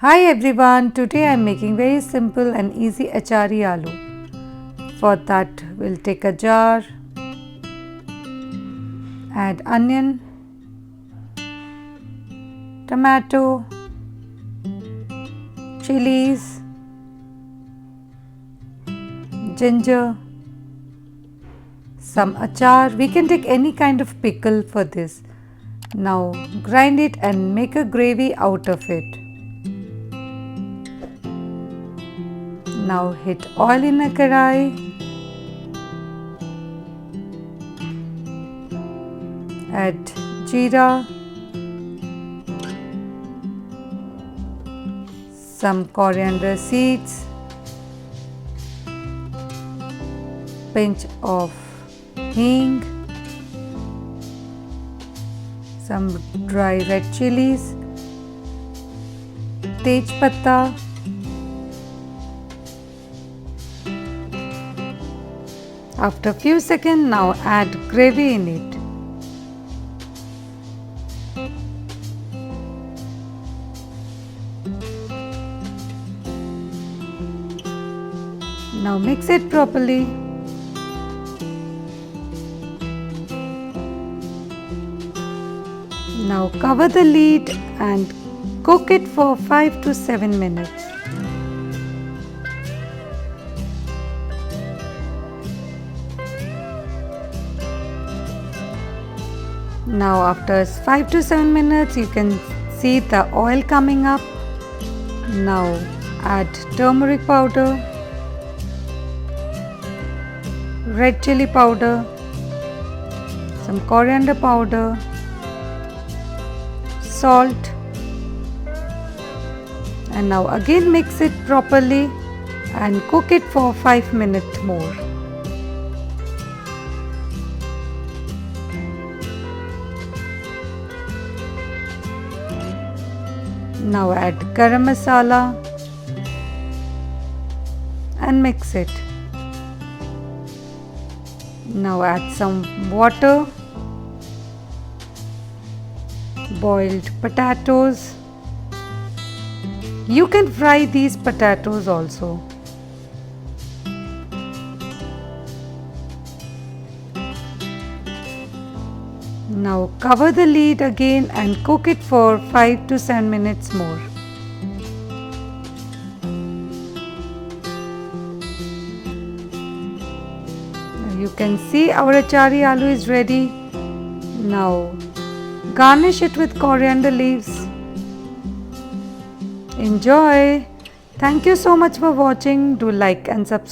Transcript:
Hi everyone, today I am making very simple and easy Achari Aloo. For that we'll take a jar, add onion, tomato, chilies, ginger, some achar. We can take any kind of pickle for this. Now grind it and make a gravy out of it. Now heat oil in a karai. Add jeera, some coriander seeds, pinch of hing, some dry red chilies, tej patta, after few seconds now add gravy in it. Now mix it properly. Now cover the lid and cook it for 5 to 7 minutes. Now after 5 to 7 minutes you can see the oil coming up. Now add turmeric powder, red chili powder, some coriander powder, salt, and now again mix it properly and cook it for 5 minutes more. Now add garam masala and mix it. Now add some water, boiled potatoes. You can fry these potatoes also. Now cover the lid again and cook it for 5 to 7 minutes more. You can see our Achari Aloo is ready. Now garnish it with coriander leaves. Enjoy! Thank you so much for watching. Do like and subscribe.